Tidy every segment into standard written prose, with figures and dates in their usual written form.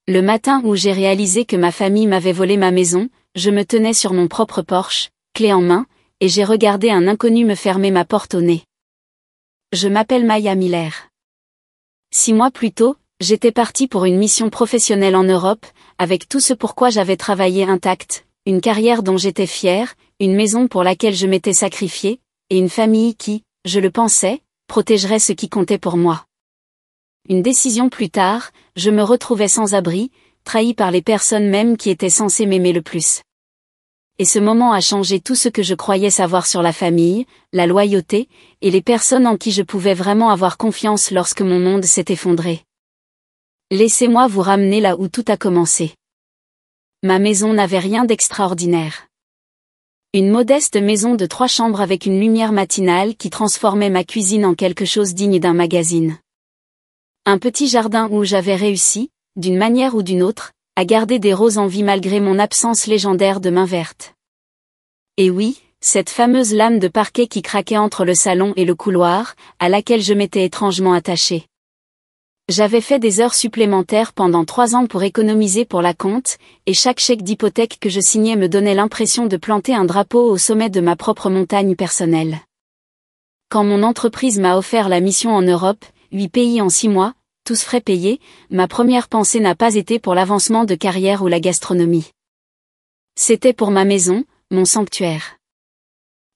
Le matin où j'ai réalisé que ma famille m'avait volé ma maison, je me tenais sur mon propre porche, clé en main, et j'ai regardé un inconnu me fermer ma porte au nez. Je m'appelle Maya Miller. 6 mois plus tôt, j'étais partie pour une mission professionnelle en Europe, avec tout ce pourquoi j'avais travaillé intact, une carrière dont j'étais fière, une maison pour laquelle je m'étais sacrifiée, et une famille qui, je le pensais, protégerait ce qui comptait pour moi. Une décision plus tard, je me retrouvais sans abri, trahie par les personnes mêmes qui étaient censées m'aimer le plus. Et ce moment a changé tout ce que je croyais savoir sur la famille, la loyauté, et les personnes en qui je pouvais vraiment avoir confiance lorsque mon monde s'est effondré. Laissez-moi vous ramener là où tout a commencé. Ma maison n'avait rien d'extraordinaire. Une modeste maison de 3 chambres avec une lumière matinale qui transformait ma cuisine en quelque chose digne d'un magazine. Un petit jardin où j'avais réussi, d'une manière ou d'une autre, à garder des roses en vie malgré mon absence légendaire de main verte. Et oui, cette fameuse lame de parquet qui craquait entre le salon et le couloir, à laquelle je m'étais étrangement attachée. J'avais fait des heures supplémentaires pendant 3 ans pour économiser pour la compte, et chaque chèque d'hypothèque que je signais me donnait l'impression de planter un drapeau au sommet de ma propre montagne personnelle. Quand mon entreprise m'a offert la mission en Europe, 8 pays en 6 mois, tous frais payés, ma première pensée n'a pas été pour l'avancement de carrière ou la gastronomie. C'était pour ma maison, mon sanctuaire.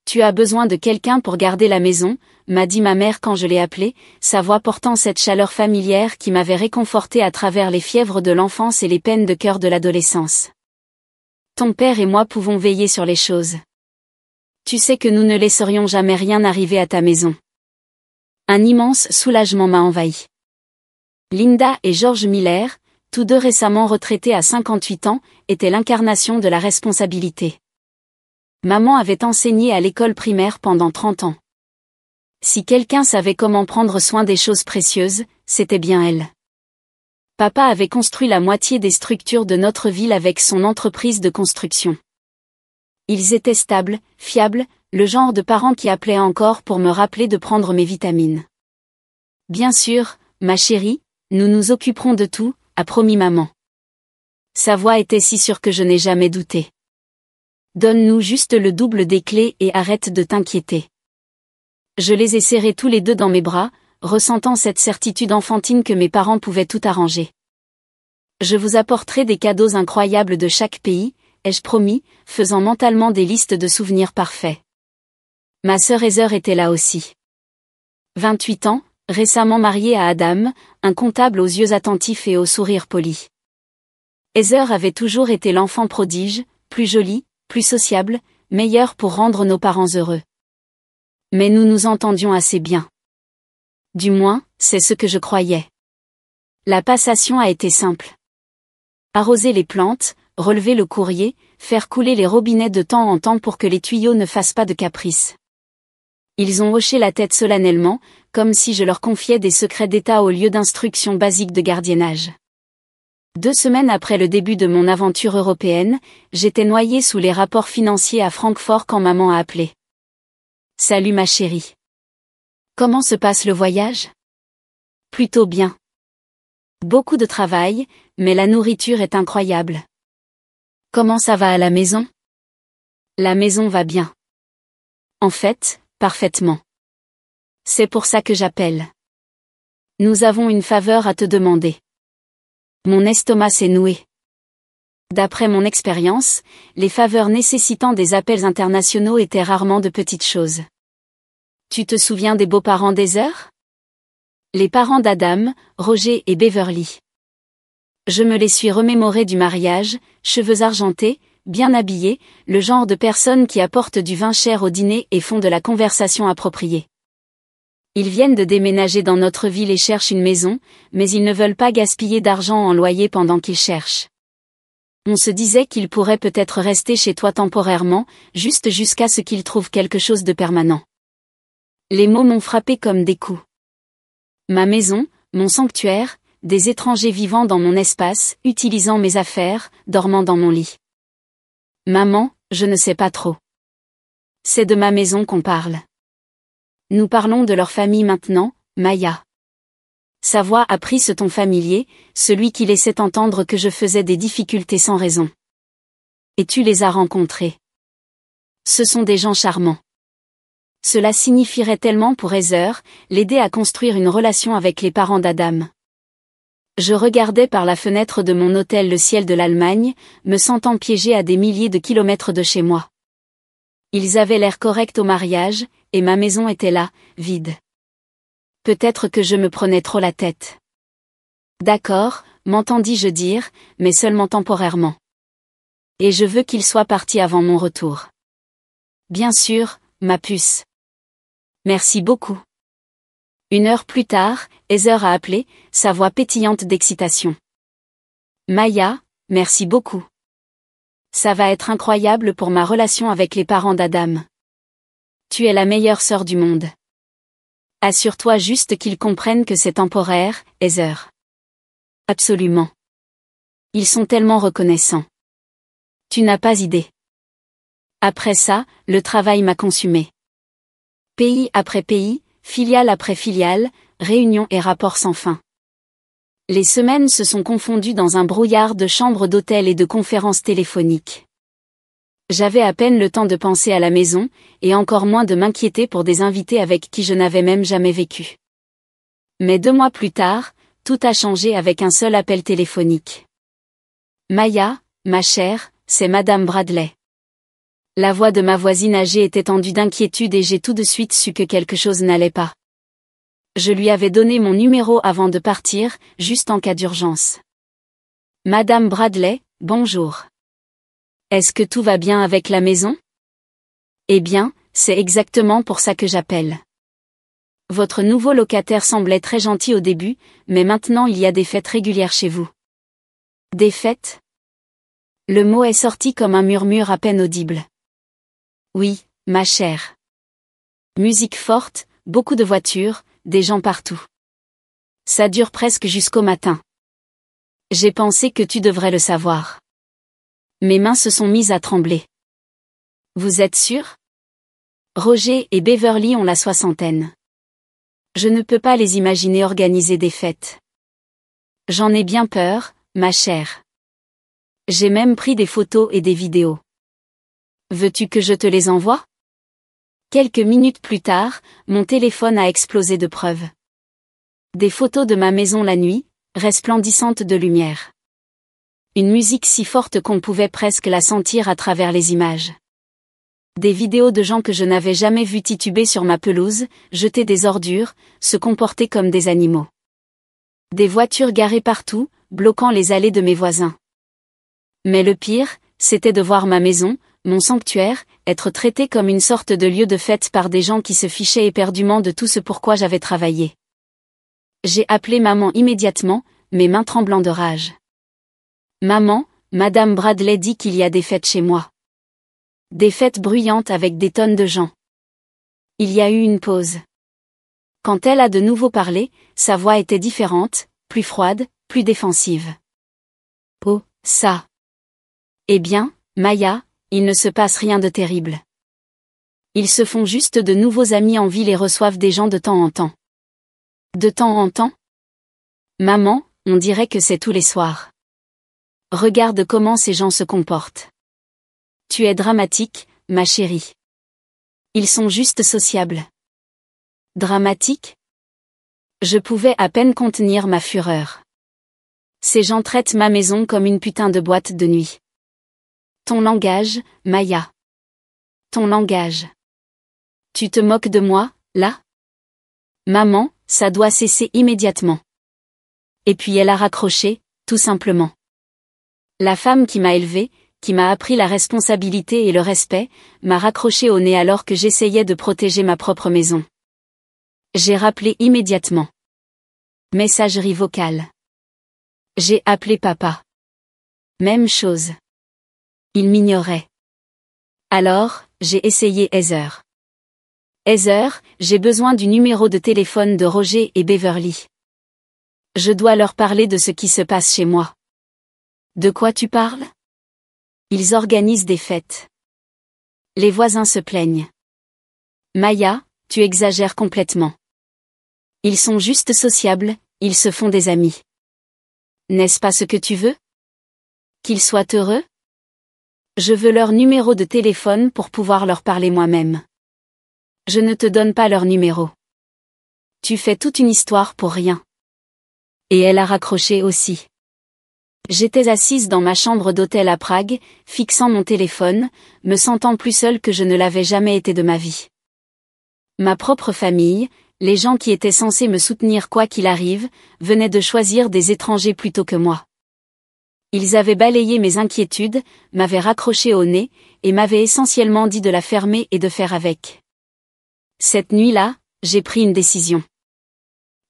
Tu as besoin de quelqu'un pour garder la maison, m'a dit ma mère quand je l'ai appelée, sa voix portant cette chaleur familière qui m'avait réconfortée à travers les fièvres de l'enfance et les peines de cœur de l'adolescence. Ton père et moi pouvons veiller sur les choses. Tu sais que nous ne laisserions jamais rien arriver à ta maison. Un immense soulagement m'a envahi. Linda et George Miller, tous deux récemment retraités à 58 ans, étaient l'incarnation de la responsabilité. Maman avait enseigné à l'école primaire pendant 30 ans. Si quelqu'un savait comment prendre soin des choses précieuses, c'était bien elle. Papa avait construit la moitié des structures de notre ville avec son entreprise de construction. Ils étaient stables, fiables, le genre de parents qui appelaient encore pour me rappeler de prendre mes vitamines. Bien sûr, ma chérie, nous nous occuperons de tout, a promis maman. Sa voix était si sûre que je n'ai jamais douté. Donne-nous juste le double des clés et arrête de t'inquiéter. Je les ai serrés tous les deux dans mes bras, ressentant cette certitude enfantine que mes parents pouvaient tout arranger. Je vous apporterai des cadeaux incroyables de chaque pays, ai-je promis, faisant mentalement des listes de souvenirs parfaits. Ma sœur Heather était là aussi. 28 ans, récemment mariée à Adam, un comptable aux yeux attentifs et au sourire poli. Heather avait toujours été l'enfant prodige, plus jolie, plus sociable, meilleure pour rendre nos parents heureux. Mais nous nous entendions assez bien. Du moins, c'est ce que je croyais. La passation a été simple. Arroser les plantes, relever le courrier, faire couler les robinets de temps en temps pour que les tuyaux ne fassent pas de caprices. Ils ont hoché la tête solennellement, comme si je leur confiais des secrets d'État au lieu d'instructions basiques de gardiennage. 2 semaines après le début de mon aventure européenne, j'étais noyée sous les rapports financiers à Francfort quand maman a appelé. Salut ma chérie. Comment se passe le voyage? Plutôt bien. Beaucoup de travail, mais la nourriture est incroyable. Comment ça va à la maison? La maison va bien. En fait, parfaitement. C'est pour ça que j'appelle. Nous avons une faveur à te demander. Mon estomac s'est noué. D'après mon expérience, les faveurs nécessitant des appels internationaux étaient rarement de petites choses. Tu te souviens des beaux-parents d'Heather? Les parents d'Adam, Roger et Beverly. Je me les suis remémorés du mariage, cheveux argentés, bien habillés, le genre de personnes qui apportent du vin cher au dîner et font de la conversation appropriée. Ils viennent de déménager dans notre ville et cherchent une maison, mais ils ne veulent pas gaspiller d'argent en loyer pendant qu'ils cherchent. On se disait qu'ils pourraient peut-être rester chez toi temporairement, juste jusqu'à ce qu'ils trouvent quelque chose de permanent. Les mots m'ont frappé comme des coups. Ma maison, mon sanctuaire, des étrangers vivant dans mon espace, utilisant mes affaires, dormant dans mon lit. Maman, je ne sais pas trop. C'est de ma maison qu'on parle. Nous parlons de leur famille maintenant, Maya. Sa voix a pris ce ton familier, celui qui laissait entendre que je faisais des difficultés sans raison. Et tu les as rencontrés. Ce sont des gens charmants. Cela signifierait tellement pour Heather, l'aider à construire une relation avec les parents d'Adam. Je regardais par la fenêtre de mon hôtel le ciel de l'Allemagne, me sentant piégé à des milliers de kilomètres de chez moi. Ils avaient l'air corrects au mariage, et ma maison était là, vide. Peut-être que je me prenais trop la tête. D'accord, m'entendis-je dire, mais seulement temporairement. Et je veux qu'il soit parti avant mon retour. Bien sûr, ma puce. Merci beaucoup. 1 heure plus tard, Heather a appelé, sa voix pétillante d'excitation. Maya, merci beaucoup. Ça va être incroyable pour ma relation avec les parents d'Adam. Tu es la meilleure sœur du monde. Assure-toi juste qu'ils comprennent que c'est temporaire, Heather. Absolument. Ils sont tellement reconnaissants. Tu n'as pas idée. Après ça, le travail m'a consumé. Pays après pays, filiale après filiale, réunions et rapports sans fin. Les semaines se sont confondues dans un brouillard de chambres d'hôtel et de conférences téléphoniques. J'avais à peine le temps de penser à la maison, et encore moins de m'inquiéter pour des invités avec qui je n'avais même jamais vécu. Mais 2 mois plus tard, tout a changé avec un seul appel téléphonique. Maya, ma chère, c'est Madame Bradley. La voix de ma voisine âgée était tendue d'inquiétude et j'ai tout de suite su que quelque chose n'allait pas. Je lui avais donné mon numéro avant de partir, juste en cas d'urgence. Madame Bradley, bonjour. Est-ce que tout va bien avec la maison? Eh bien, c'est exactement pour ça que j'appelle. Votre nouveau locataire semblait très gentil au début, mais maintenant il y a des fêtes régulières chez vous. Des fêtes? Le mot est sorti comme un murmure à peine audible. Oui, ma chère. Musique forte, beaucoup de voitures, des gens partout. Ça dure presque jusqu'au matin. J'ai pensé que tu devrais le savoir. Mes mains se sont mises à trembler. Vous êtes sûr? Roger et Beverly ont la 60aine. Je ne peux pas les imaginer organiser des fêtes. J'en ai bien peur, ma chère. J'ai même pris des photos et des vidéos. Veux-tu que je te les envoie? Quelques minutes plus tard, mon téléphone a explosé de preuves. Des photos de ma maison la nuit, resplendissante de lumière. Une musique si forte qu'on pouvait presque la sentir à travers les images. Des vidéos de gens que je n'avais jamais vus tituber sur ma pelouse, jeter des ordures, se comporter comme des animaux. Des voitures garées partout, bloquant les allées de mes voisins. Mais le pire, c'était de voir ma maison, mon sanctuaire, être traitée comme une sorte de lieu de fête par des gens qui se fichaient éperdument de tout ce pourquoi j'avais travaillé. J'ai appelé maman immédiatement, mes mains tremblant de rage. Maman, Madame Bradley dit qu'il y a des fêtes chez moi. Des fêtes bruyantes avec des tonnes de gens. Il y a eu une pause. Quand elle a de nouveau parlé, sa voix était différente, plus froide, plus défensive. Oh, ça. Eh bien, Maya, il ne se passe rien de terrible. Ils se font juste de nouveaux amis en ville et reçoivent des gens de temps en temps. De temps en temps? Maman, on dirait que c'est tous les soirs. Regarde comment ces gens se comportent. Tu es dramatique, ma chérie. Ils sont juste sociables. Dramatique? Je pouvais à peine contenir ma fureur. Ces gens traitent ma maison comme une putain de boîte de nuit. Ton langage, Maya. Ton langage. Tu te moques de moi, là? Maman, ça doit cesser immédiatement. Et puis elle a raccroché, tout simplement. La femme qui m'a élevée, qui m'a appris la responsabilité et le respect, m'a raccroché au nez alors que j'essayais de protéger ma propre maison. J'ai rappelé immédiatement. Messagerie vocale. J'ai appelé papa. Même chose. Il m'ignorait. Alors, j'ai essayé Heather. Heather, j'ai besoin du numéro de téléphone de Roger et Beverly. Je dois leur parler de ce qui se passe chez moi. De quoi tu parles? Ils organisent des fêtes. Les voisins se plaignent. Maya, tu exagères complètement. Ils sont juste sociables, Ils se font des amis. N'est-ce pas ce que tu veux? Qu'ils soient heureux? Je veux leur numéro de téléphone pour pouvoir leur parler moi-même. Je ne te donne pas leur numéro. Tu fais toute une histoire pour rien. Et elle a raccroché aussi. J'étais assise dans ma chambre d'hôtel à Prague, fixant mon téléphone, me sentant plus seule que je ne l'avais jamais été de ma vie. Ma propre famille, les gens qui étaient censés me soutenir quoi qu'il arrive, venaient de choisir des étrangers plutôt que moi. Ils avaient balayé mes inquiétudes, m'avaient raccroché au nez, et m'avaient essentiellement dit de la fermer et de faire avec. Cette nuit-là, j'ai pris une décision.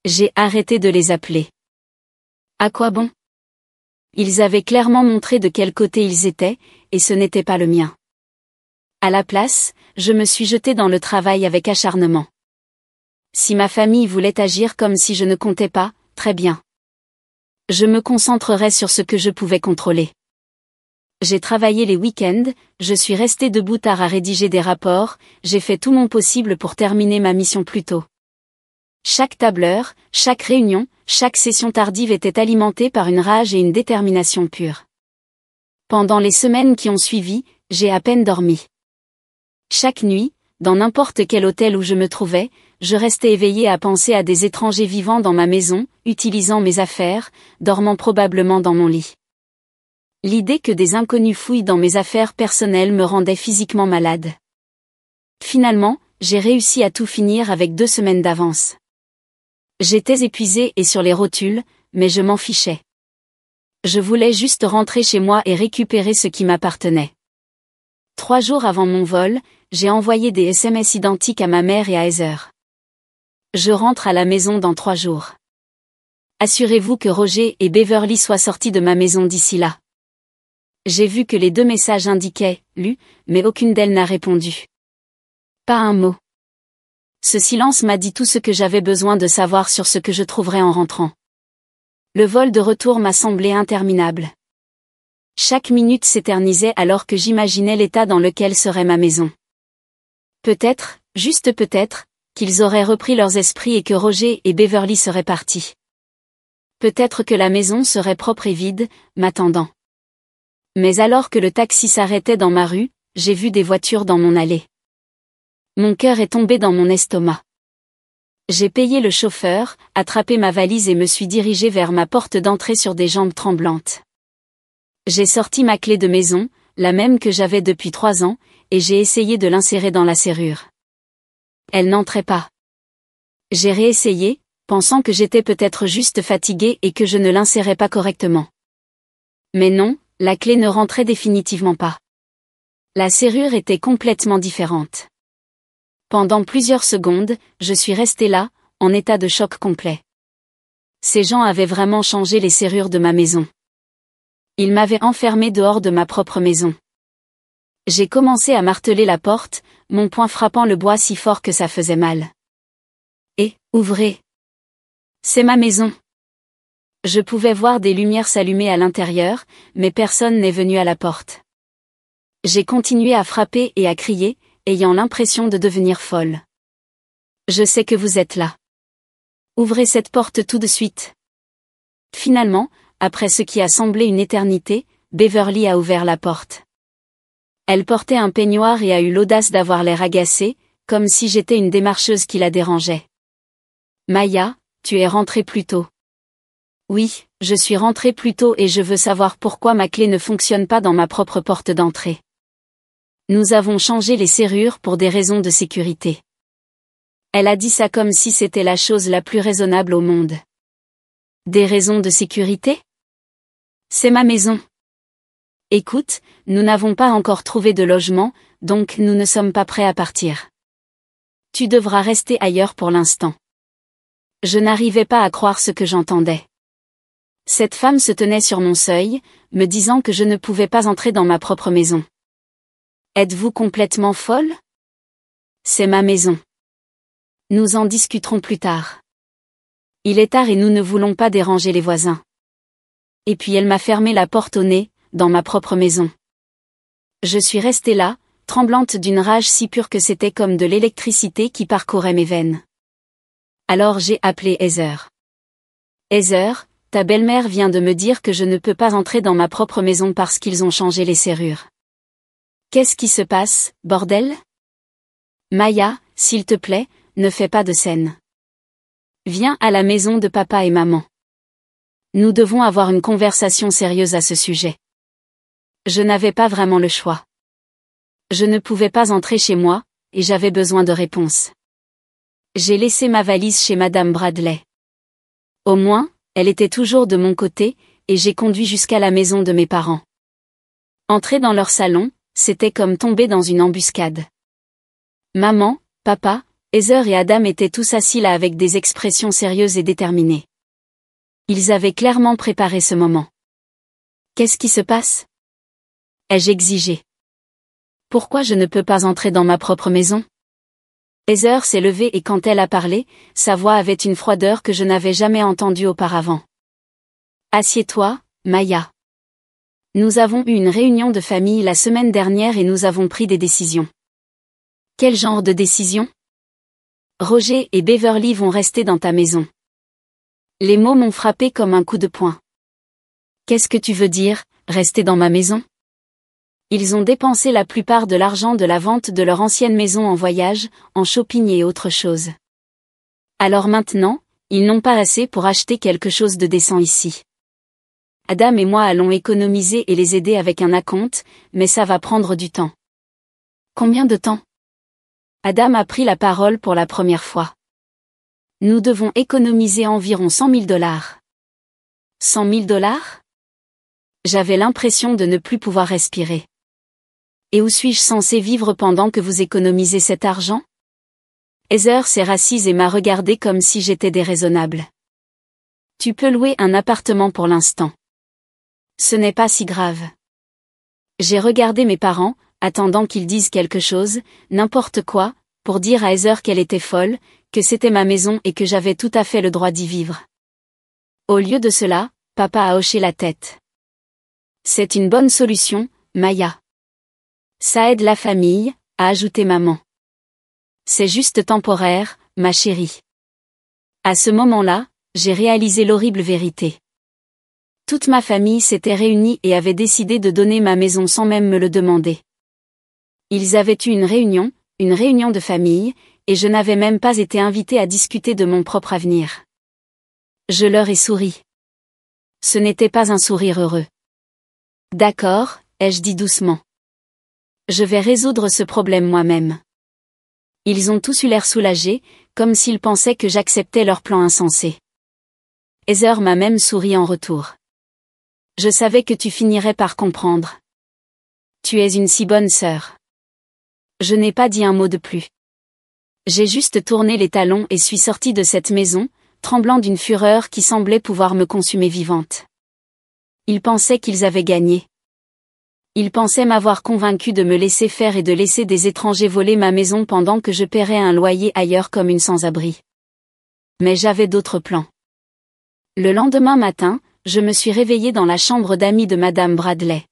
J'ai arrêté de les appeler. À quoi bon? Ils avaient clairement montré de quel côté ils étaient, et ce n'était pas le mien. À la place, je me suis jetée dans le travail avec acharnement. Si ma famille voulait agir comme si je ne comptais pas, très bien. Je me concentrerai sur ce que je pouvais contrôler. J'ai travaillé les week-ends, je suis restée debout tard à rédiger des rapports, j'ai fait tout mon possible pour terminer ma mission plus tôt. Chaque tableur, chaque réunion, chaque session tardive était alimentée par une rage et une détermination pure. Pendant les semaines qui ont suivi, j'ai à peine dormi. Chaque nuit, dans n'importe quel hôtel où je me trouvais, je restais éveillée à penser à des étrangers vivant dans ma maison, utilisant mes affaires, dormant probablement dans mon lit. L'idée que des inconnus fouillent dans mes affaires personnelles me rendait physiquement malade. Finalement, j'ai réussi à tout finir avec 2 semaines d'avance. J'étais épuisée et sur les rotules, mais je m'en fichais. Je voulais juste rentrer chez moi et récupérer ce qui m'appartenait. 3 jours avant mon vol, j'ai envoyé des SMS identiques à ma mère et à Heather. Je rentre à la maison dans 3 jours. Assurez-vous que Roger et Beverly soient sortis de ma maison d'ici là. J'ai vu que les 2 messages indiquaient « lu », mais aucune d'elles n'a répondu. Pas un mot. Ce silence m'a dit tout ce que j'avais besoin de savoir sur ce que je trouverais en rentrant. Le vol de retour m'a semblé interminable. Chaque minute s'éternisait alors que j'imaginais l'état dans lequel serait ma maison. Peut-être, juste peut-être, qu'ils auraient repris leurs esprits et que Roger et Beverly seraient partis. Peut-être que la maison serait propre et vide, m'attendant. Mais alors que le taxi s'arrêtait dans ma rue, j'ai vu des voitures dans mon allée. Mon cœur est tombé dans mon estomac. J'ai payé le chauffeur, attrapé ma valise et me suis dirigée vers ma porte d'entrée sur des jambes tremblantes. J'ai sorti ma clé de maison, la même que j'avais depuis 3 ans, et j'ai essayé de l'insérer dans la serrure. Elle n'entrait pas. J'ai réessayé, pensant que j'étais peut-être juste fatiguée et que je ne l'insérais pas correctement. Mais non, la clé ne rentrait définitivement pas. La serrure était complètement différente. Pendant plusieurs secondes, je suis restée là, en état de choc complet. Ces gens avaient vraiment changé les serrures de ma maison. Ils m'avaient enfermée dehors de ma propre maison. J'ai commencé à marteler la porte, mon poing frappant le bois si fort que ça faisait mal. Ouvrez. C'est ma maison. Je pouvais voir des lumières s'allumer à l'intérieur, mais personne n'est venu à la porte. J'ai continué à frapper et à crier, ayant l'impression de devenir folle. Je sais que vous êtes là. Ouvrez cette porte tout de suite. Finalement, après ce qui a semblé une éternité, Beverly a ouvert la porte. Elle portait un peignoir et a eu l'audace d'avoir l'air agacée, comme si j'étais une démarcheuse qui la dérangeait. Maya, tu es rentrée plus tôt. Oui, je suis rentrée plus tôt et je veux savoir pourquoi ma clé ne fonctionne pas dans ma propre porte d'entrée. Nous avons changé les serrures pour des raisons de sécurité. Elle a dit ça comme si c'était la chose la plus raisonnable au monde. Des raisons de sécurité? C'est ma maison. Écoute, nous n'avons pas encore trouvé de logement, donc nous ne sommes pas prêts à partir. Tu devras rester ailleurs pour l'instant. Je n'arrivais pas à croire ce que j'entendais. Cette femme se tenait sur mon seuil, me disant que je ne pouvais pas entrer dans ma propre maison. Êtes-vous complètement folle? C'est ma maison. Nous en discuterons plus tard. Il est tard et nous ne voulons pas déranger les voisins. Et puis elle m'a fermé la porte au nez, dans ma propre maison. Je suis restée là, tremblante d'une rage si pure que c'était comme de l'électricité qui parcourait mes veines. Alors j'ai appelé Heather. Heather, ta belle-mère vient de me dire que je ne peux pas entrer dans ma propre maison parce qu'ils ont changé les serrures. Qu'est-ce qui se passe, bordel? Maya, s'il te plaît, ne fais pas de scène. Viens à la maison de papa et maman. Nous devons avoir une conversation sérieuse à ce sujet. Je n'avais pas vraiment le choix. Je ne pouvais pas entrer chez moi, et j'avais besoin de réponses. J'ai laissé ma valise chez Madame Bradley. Au moins, elle était toujours de mon côté, et j'ai conduit jusqu'à la maison de mes parents. Entrer dans leur salon, c'était comme tomber dans une embuscade. Maman, papa, Heather et Adam étaient tous assis là avec des expressions sérieuses et déterminées. Ils avaient clairement préparé ce moment. Qu'est-ce qui se passe? Ai-je exigé. Pourquoi je ne peux pas entrer dans ma propre maison? Heather s'est levée et quand elle a parlé, sa voix avait une froideur que je n'avais jamais entendue auparavant. Assieds-toi, Maya. Nous avons eu une réunion de famille la semaine dernière et nous avons pris des décisions. Quel genre de décisions? Roger et Beverly vont rester dans ta maison. Les mots m'ont frappé comme un coup de poing. Qu'est-ce que tu veux dire, rester dans ma maison? Ils ont dépensé la plupart de l'argent de la vente de leur ancienne maison en voyage, en shopping et autre chose. Alors maintenant, ils n'ont pas assez pour acheter quelque chose de décent ici. Adam et moi allons économiser et les aider avec un acompte, mais ça va prendre du temps. Combien de temps? Adam a pris la parole pour la première fois. Nous devons économiser environ $100 000. $100 000? J'avais l'impression de ne plus pouvoir respirer. Et où suis-je censé vivre pendant que vous économisez cet argent? Heather s'est assise et m'a regardé comme si j'étais déraisonnable. Tu peux louer un appartement pour l'instant. Ce n'est pas si grave. J'ai regardé mes parents, attendant qu'ils disent quelque chose, n'importe quoi, pour dire à Heather qu'elle était folle, que c'était ma maison et que j'avais tout à fait le droit d'y vivre. Au lieu de cela, papa a hoché la tête. C'est une bonne solution, Maya. Ça aide la famille, a ajouté maman. C'est juste temporaire, ma chérie. À ce moment-là, j'ai réalisé l'horrible vérité. Toute ma famille s'était réunie et avait décidé de donner ma maison sans même me le demander. Ils avaient eu une réunion de famille, et je n'avais même pas été invitée à discuter de mon propre avenir. Je leur ai souri. Ce n'était pas un sourire heureux. D'accord, ai-je dit doucement. Je vais résoudre ce problème moi-même. Ils ont tous eu l'air soulagés, comme s'ils pensaient que j'acceptais leur plan insensé. Heather m'a même souri en retour. Je savais que tu finirais par comprendre. Tu es une si bonne sœur. Je n'ai pas dit un mot de plus. J'ai juste tourné les talons et suis sortie de cette maison, tremblant d'une fureur qui semblait pouvoir me consumer vivante. Ils pensaient qu'ils avaient gagné. Ils pensaient m'avoir convaincu de me laisser faire et de laisser des étrangers voler ma maison pendant que je paierais un loyer ailleurs comme une sans-abri. Mais j'avais d'autres plans. Le lendemain matin, je me suis réveillée dans la chambre d'amis de Madame Bradley.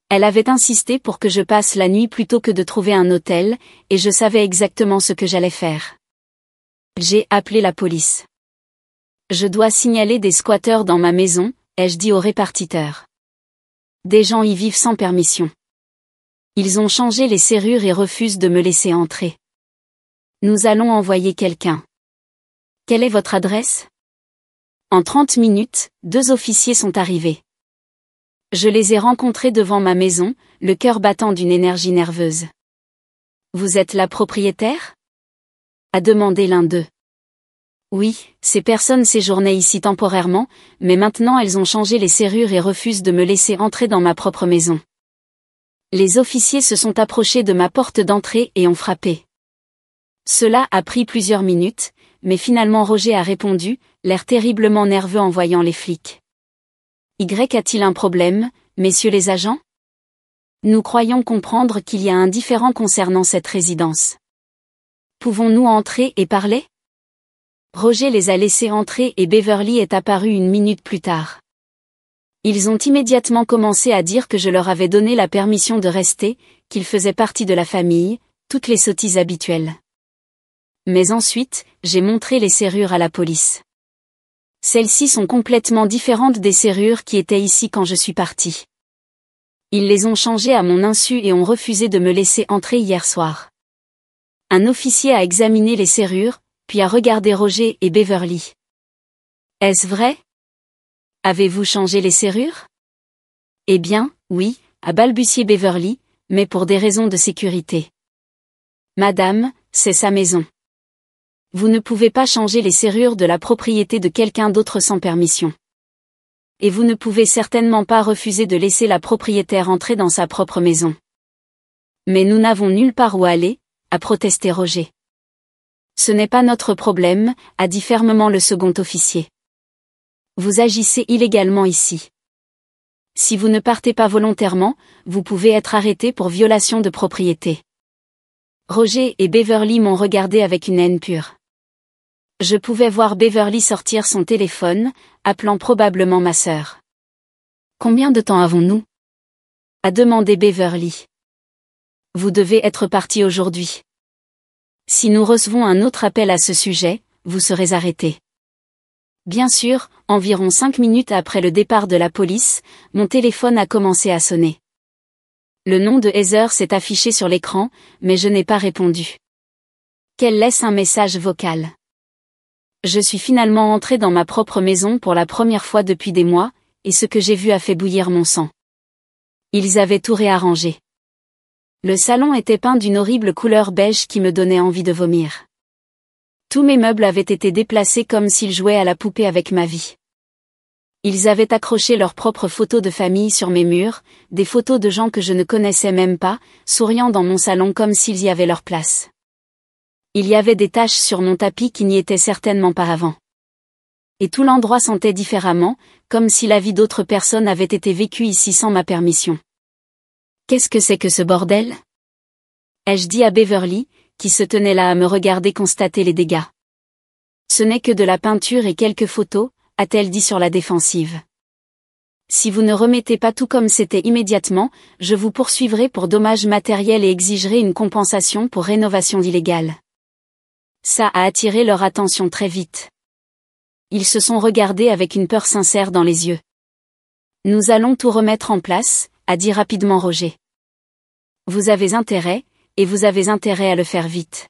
Elle avait insisté pour que je passe la nuit plutôt que de trouver un hôtel, et je savais exactement ce que j'allais faire. J'ai appelé la police. Je dois signaler des squatteurs dans ma maison, ai-je dit au répartiteur. Des gens y vivent sans permission. Ils ont changé les serrures et refusent de me laisser entrer. Nous allons envoyer quelqu'un. Quelle est votre adresse? En 30 minutes, 2 officiers sont arrivés. Je les ai rencontrés devant ma maison, le cœur battant d'une énergie nerveuse. Vous êtes la propriétaire? A demandé l'un d'eux. Oui, ces personnes séjournaient ici temporairement, mais maintenant elles ont changé les serrures et refusent de me laisser entrer dans ma propre maison. Les officiers se sont approchés de ma porte d'entrée et ont frappé. Cela a pris plusieurs minutes, mais finalement Roger a répondu, l'air terriblement nerveux en voyant les flics. Y a-t-il un problème, messieurs les agents? Nous croyons comprendre qu'il y a un différend concernant cette résidence. Pouvons-nous entrer et parler? Roger les a laissés entrer et Beverly est apparu une minute plus tard. Ils ont immédiatement commencé à dire que je leur avais donné la permission de rester, qu'ils faisaient partie de la famille, toutes les sottises habituelles. Mais ensuite, j'ai montré les serrures à la police. Celles-ci sont complètement différentes des serrures qui étaient ici quand je suis parti. Ils les ont changées à mon insu et ont refusé de me laisser entrer hier soir. Un officier a examiné les serrures, puis a regardé Roger et Beverly. Est-ce vrai? Avez-vous changé les serrures? Eh bien, oui, a balbutié Beverly, mais pour des raisons de sécurité. Madame, c'est sa maison. Vous ne pouvez pas changer les serrures de la propriété de quelqu'un d'autre sans permission. Et vous ne pouvez certainement pas refuser de laisser la propriétaire entrer dans sa propre maison. Mais nous n'avons nulle part où aller, a protesté Roger. Ce n'est pas notre problème, a dit fermement le second officier. Vous agissez illégalement ici. Si vous ne partez pas volontairement, vous pouvez être arrêté pour violation de propriété. Roger et Beverly m'ont regardé avec une haine pure. Je pouvais voir Beverly sortir son téléphone, appelant probablement ma sœur. Combien de temps avons-nous? A demandé Beverly. Vous devez être parti aujourd'hui. Si nous recevons un autre appel à ce sujet, vous serez arrêté. Bien sûr, environ 5 minutes après le départ de la police, mon téléphone a commencé à sonner. Le nom de Heather s'est affiché sur l'écran, mais je n'ai pas répondu. Qu'elle laisse un message vocal. Je suis finalement entré dans ma propre maison pour la première fois depuis des mois, et ce que j'ai vu a fait bouillir mon sang. Ils avaient tout réarrangé. Le salon était peint d'une horrible couleur beige qui me donnait envie de vomir. Tous mes meubles avaient été déplacés comme s'ils jouaient à la poupée avec ma vie. Ils avaient accroché leurs propres photos de famille sur mes murs, des photos de gens que je ne connaissais même pas, souriant dans mon salon comme s'ils y avaient leur place. Il y avait des taches sur mon tapis qui n'y étaient certainement pas avant. Et tout l'endroit sentait différemment, comme si la vie d'autres personnes avait été vécue ici sans ma permission. Qu'est-ce que c'est que ce bordel? Ai-je dit à Beverly, qui se tenait là à me regarder constater les dégâts. Ce n'est que de la peinture et quelques photos, a-t-elle dit sur la défensive. Si vous ne remettez pas tout comme c'était immédiatement, je vous poursuivrai pour dommages matériels et exigerai une compensation pour rénovation illégale. Ça a attiré leur attention très vite. Ils se sont regardés avec une peur sincère dans les yeux. Nous allons tout remettre en place, a dit rapidement Roger. Vous avez intérêt, et vous avez intérêt à le faire vite.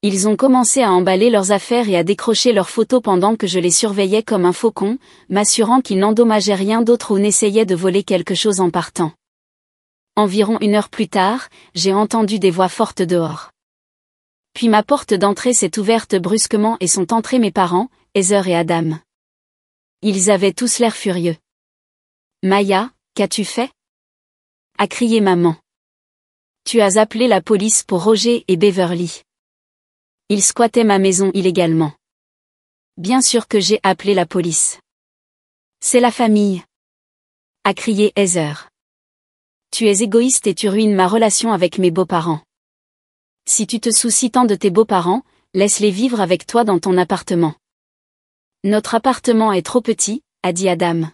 Ils ont commencé à emballer leurs affaires et à décrocher leurs photos pendant que je les surveillais comme un faucon, m'assurant qu'ils n'endommageaient rien d'autre ou n'essayaient de voler quelque chose en partant. Environ 1 heure plus tard, j'ai entendu des voix fortes dehors. Puis ma porte d'entrée s'est ouverte brusquement et sont entrés mes parents, Heather et Adam. Ils avaient tous l'air furieux. Maya, qu'as-tu fait? A crié maman. Tu as appelé la police pour Roger et Beverly. Ils squattaient ma maison illégalement. Bien sûr que j'ai appelé la police. C'est la famille. A crié Heather. Tu es égoïste et tu ruines ma relation avec mes beaux-parents. Si tu te soucies tant de tes beaux-parents, laisse-les vivre avec toi dans ton appartement. Notre appartement est trop petit, a dit Adam.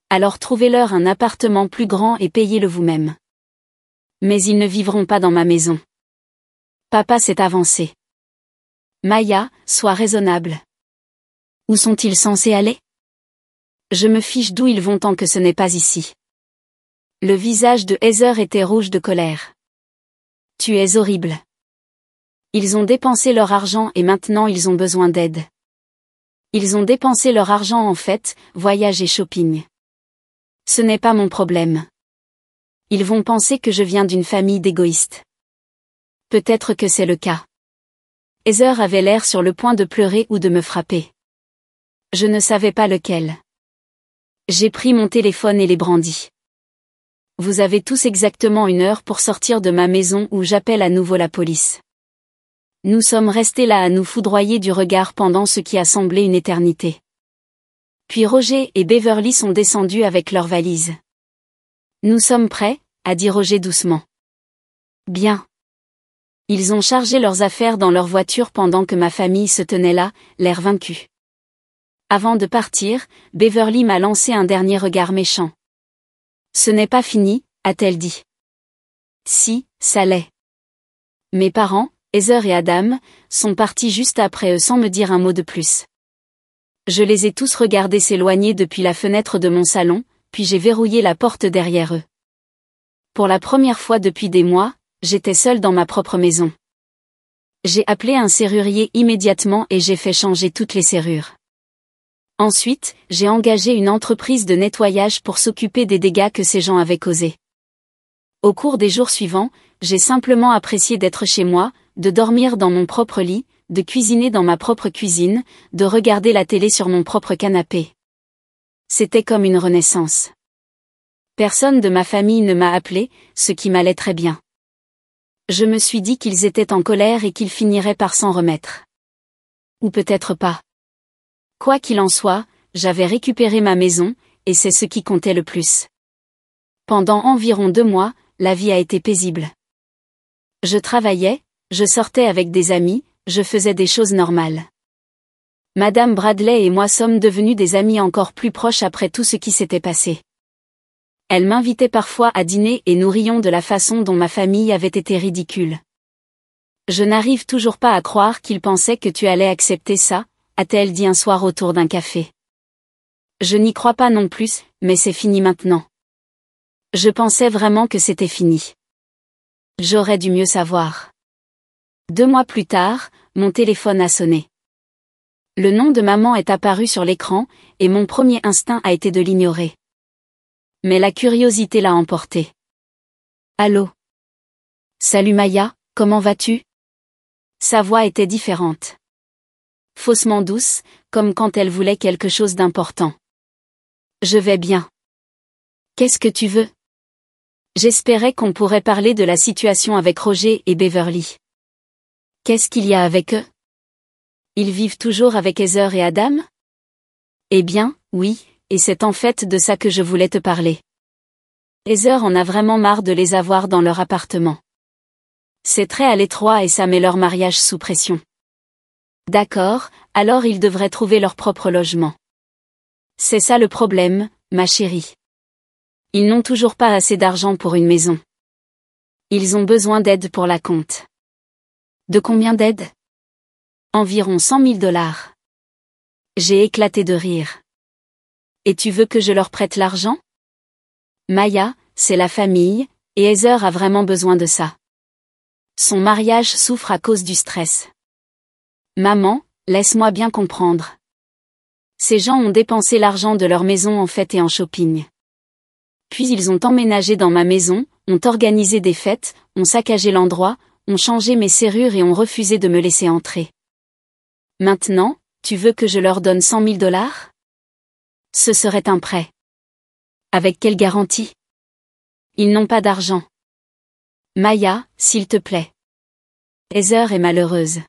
Alors trouvez-leur un appartement plus grand et payez-le vous-même. Mais ils ne vivront pas dans ma maison. Papa s'est avancé. Maya, sois raisonnable. Où sont-ils censés aller? Je me fiche d'où ils vont tant que ce n'est pas ici. Le visage de Heather était rouge de colère. Tu es horrible. Ils ont dépensé leur argent et maintenant ils ont besoin d'aide. Ils ont dépensé leur argent en fêtes, voyages et shopping. Ce n'est pas mon problème. Ils vont penser que je viens d'une famille d'égoïstes. Peut-être que c'est le cas. Heather avait l'air sur le point de pleurer ou de me frapper. Je ne savais pas lequel. J'ai pris mon téléphone et l'ai brandi. Vous avez tous exactement 1 heure pour sortir de ma maison ou j'appelle à nouveau la police. Nous sommes restés là à nous foudroyer du regard pendant ce qui a semblé une éternité. Puis Roger et Beverly sont descendus avec leurs valises. Nous sommes prêts, a dit Roger doucement. Bien. Ils ont chargé leurs affaires dans leur voiture pendant que ma famille se tenait là, l'air vaincu. Avant de partir, Beverly m'a lancé un dernier regard méchant. Ce n'est pas fini, a-t-elle dit. Si, ça l'est. Mes parents, Heather et Adam, sont partis juste après eux sans me dire un mot de plus. Je les ai tous regardés s'éloigner depuis la fenêtre de mon salon, puis j'ai verrouillé la porte derrière eux. Pour la première fois depuis des mois, j'étais seule dans ma propre maison. J'ai appelé un serrurier immédiatement et j'ai fait changer toutes les serrures. Ensuite, j'ai engagé une entreprise de nettoyage pour s'occuper des dégâts que ces gens avaient causés. Au cours des jours suivants, j'ai simplement apprécié d'être chez moi, de dormir dans mon propre lit, de cuisiner dans ma propre cuisine, de regarder la télé sur mon propre canapé. C'était comme une renaissance. Personne de ma famille ne m'a appelé, ce qui m'allait très bien. Je me suis dit qu'ils étaient en colère et qu'ils finiraient par s'en remettre. Ou peut-être pas. Quoi qu'il en soit, j'avais récupéré ma maison, et c'est ce qui comptait le plus. Pendant environ 2 mois, la vie a été paisible. Je travaillais, je sortais avec des amis, je faisais des choses normales. Madame Bradley et moi sommes devenus des amis encore plus proches après tout ce qui s'était passé. Elle m'invitait parfois à dîner et nous rions de la façon dont ma famille avait été ridicule. Je n'arrive toujours pas à croire qu'il pensait que tu allais accepter ça, a-t-elle dit un soir autour d'un café. Je n'y crois pas non plus, mais c'est fini maintenant. Je pensais vraiment que c'était fini. J'aurais dû mieux savoir. 2 mois plus tard, mon téléphone a sonné. Le nom de maman est apparu sur l'écran, et mon premier instinct a été de l'ignorer. Mais la curiosité l'a emporté. Allô? Salut Maya, comment vas-tu? Sa voix était différente. Faussement douce, comme quand elle voulait quelque chose d'important. Je vais bien. Qu'est-ce que tu veux? J'espérais qu'on pourrait parler de la situation avec Roger et Beverly. Qu'est-ce qu'il y a avec eux? Ils vivent toujours avec Heather et Adam? Eh bien, oui, et c'est en fait de ça que je voulais te parler. Heather en a vraiment marre de les avoir dans leur appartement. C'est très à l'étroit et ça met leur mariage sous pression. D'accord, alors ils devraient trouver leur propre logement. C'est ça le problème, ma chérie. Ils n'ont toujours pas assez d'argent pour une maison. Ils ont besoin d'aide pour la compte. De combien d'aide? Environ $100 000. J'ai éclaté de rire. Et tu veux que je leur prête l'argent? Maya, c'est la famille, et Heather a vraiment besoin de ça. Son mariage souffre à cause du stress. Maman, laisse-moi bien comprendre. Ces gens ont dépensé l'argent de leur maison en fêtes et en shopping. Puis ils ont emménagé dans ma maison, ont organisé des fêtes, ont saccagé l'endroit, ont changé mes serrures et ont refusé de me laisser entrer. Maintenant, tu veux que je leur donne $100 000? Ce serait un prêt. Avec quelle garantie? Ils n'ont pas d'argent. Maya, s'il te plaît. Heather est malheureuse.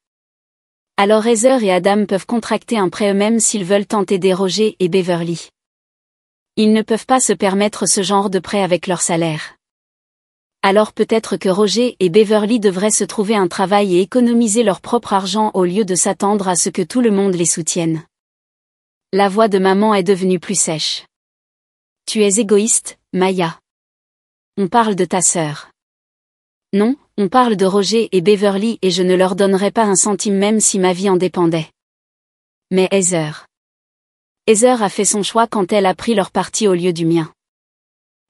Alors Heather et Adam peuvent contracter un prêt eux-mêmes s'ils veulent tenter des Roger et Beverly. Ils ne peuvent pas se permettre ce genre de prêt avec leur salaire. Alors peut-être que Roger et Beverly devraient se trouver un travail et économiser leur propre argent au lieu de s'attendre à ce que tout le monde les soutienne. La voix de maman est devenue plus sèche. Tu es égoïste, Maya. On parle de ta sœur. Non, on parle de Roger et Beverly et je ne leur donnerai pas un centime même si ma vie en dépendait. Mais Heather. Heather a fait son choix quand elle a pris leur parti au lieu du mien.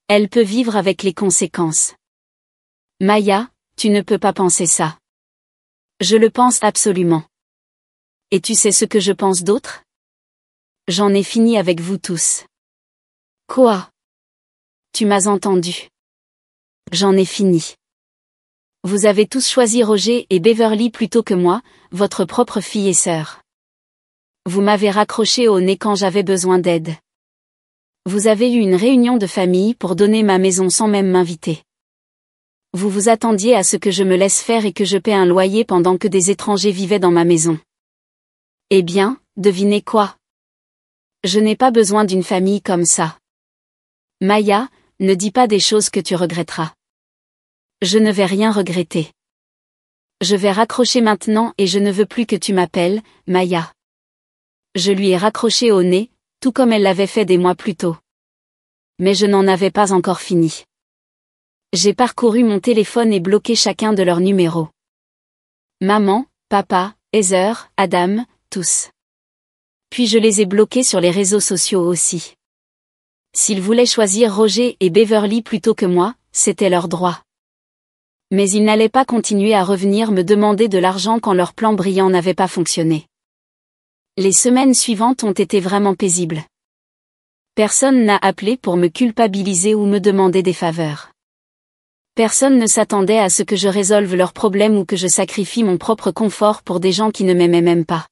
Elle peut vivre avec les conséquences. Maya, tu ne peux pas penser ça. Je le pense absolument. Et tu sais ce que je pense d'autre? J'en ai fini avec vous tous. Quoi? Tu m'as entendu. J'en ai fini. Vous avez tous choisi Roger et Beverly plutôt que moi, votre propre fille et sœur. Vous m'avez raccroché au nez quand j'avais besoin d'aide. Vous avez eu une réunion de famille pour donner ma maison sans même m'inviter. Vous vous attendiez à ce que je me laisse faire et que je paie un loyer pendant que des étrangers vivaient dans ma maison. Eh bien, devinez quoi? Je n'ai pas besoin d'une famille comme ça. Maya, ne dis pas des choses que tu regretteras. Je ne vais rien regretter. Je vais raccrocher maintenant et je ne veux plus que tu m'appelles, Maya. Je lui ai raccroché au nez, tout comme elle l'avait fait des mois plus tôt. Mais je n'en avais pas encore fini. J'ai parcouru mon téléphone et bloqué chacun de leurs numéros. Maman, papa, Heather, Adam, tous. Puis je les ai bloqués sur les réseaux sociaux aussi. S'ils voulaient choisir Roger et Beverly plutôt que moi, c'était leur droit. Mais ils n'allaient pas continuer à revenir me demander de l'argent quand leur plan brillant n'avait pas fonctionné. Les semaines suivantes ont été vraiment paisibles. Personne n'a appelé pour me culpabiliser ou me demander des faveurs. Personne ne s'attendait à ce que je résolve leurs problèmes ou que je sacrifie mon propre confort pour des gens qui ne m'aimaient même pas.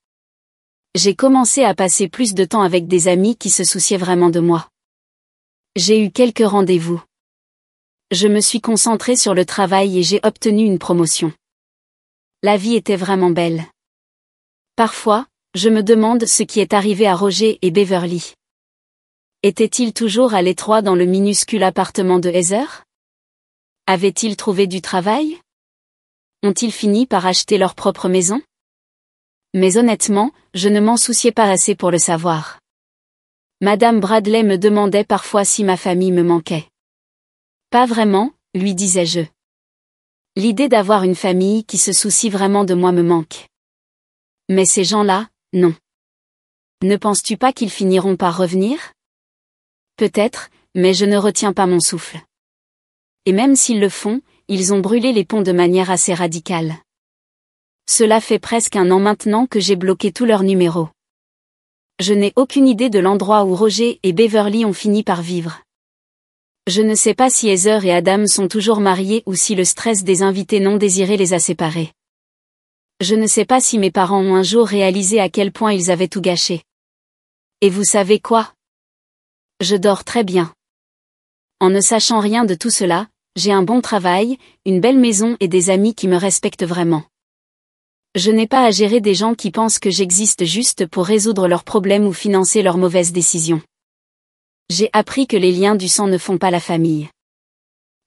J'ai commencé à passer plus de temps avec des amis qui se souciaient vraiment de moi. J'ai eu quelques rendez-vous. Je me suis concentrée sur le travail et j'ai obtenu une promotion. La vie était vraiment belle. Parfois, je me demande ce qui est arrivé à Roger et Beverly. Étaient-ils toujours à l'étroit dans le minuscule appartement de Heather? Avaient-ils trouvé du travail? Ont-ils fini par acheter leur propre maison? Mais honnêtement, je ne m'en souciais pas assez pour le savoir. Madame Bradley me demandait parfois si ma famille me manquait. Pas vraiment, lui disais-je. L'idée d'avoir une famille qui se soucie vraiment de moi me manque. Mais ces gens-là, non. Ne penses-tu pas qu'ils finiront par revenir? Peut-être, mais je ne retiens pas mon souffle. Et même s'ils le font, ils ont brûlé les ponts de manière assez radicale. Cela fait presque 1 an maintenant que j'ai bloqué tous leurs numéros. Je n'ai aucune idée de l'endroit où Roger et Beverly ont fini par vivre. Je ne sais pas si Heather et Adam sont toujours mariés ou si le stress des invités non désirés les a séparés. Je ne sais pas si mes parents ont un jour réalisé à quel point ils avaient tout gâché. Et vous savez quoi? Je dors très bien. En ne sachant rien de tout cela, j'ai un bon travail, une belle maison et des amis qui me respectent vraiment. Je n'ai pas à gérer des gens qui pensent que j'existe juste pour résoudre leurs problèmes ou financer leurs mauvaises décisions. J'ai appris que les liens du sang ne font pas la famille.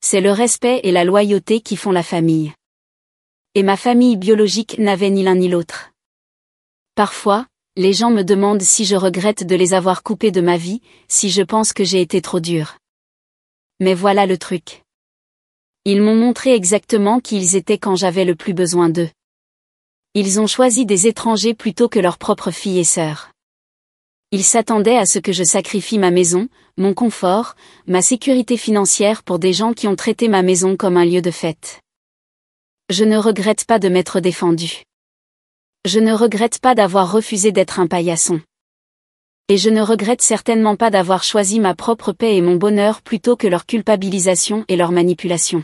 C'est le respect et la loyauté qui font la famille. Et ma famille biologique n'avait ni l'un ni l'autre. Parfois, les gens me demandent si je regrette de les avoir coupés de ma vie, si je pense que j'ai été trop dure. Mais voilà le truc. Ils m'ont montré exactement qui ils étaient quand j'avais le plus besoin d'eux. Ils ont choisi des étrangers plutôt que leurs propres filles et sœurs. Ils s'attendaient à ce que je sacrifie ma maison, mon confort, ma sécurité financière pour des gens qui ont traité ma maison comme un lieu de fête. Je ne regrette pas de m'être défendue. Je ne regrette pas d'avoir refusé d'être un paillasson. Et je ne regrette certainement pas d'avoir choisi ma propre paix et mon bonheur plutôt que leur culpabilisation et leur manipulation.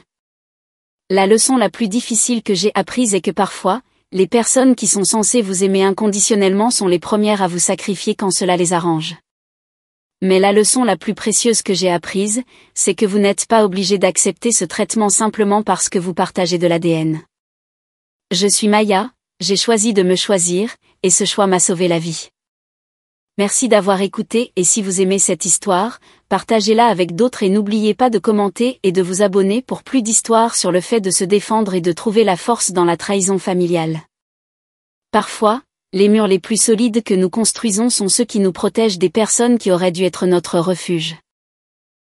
La leçon la plus difficile que j'ai apprise est que parfois, les personnes qui sont censées vous aimer inconditionnellement sont les premières à vous sacrifier quand cela les arrange. Mais la leçon la plus précieuse que j'ai apprise, c'est que vous n'êtes pas obligé d'accepter ce traitement simplement parce que vous partagez de l'ADN. Je suis Maya, j'ai choisi de me choisir, et ce choix m'a sauvé la vie. Merci d'avoir écouté et si vous aimez cette histoire, partagez-la avec d'autres et n'oubliez pas de commenter et de vous abonner pour plus d'histoires sur le fait de se défendre et de trouver la force dans la trahison familiale. Parfois, les murs les plus solides que nous construisons sont ceux qui nous protègent des personnes qui auraient dû être notre refuge.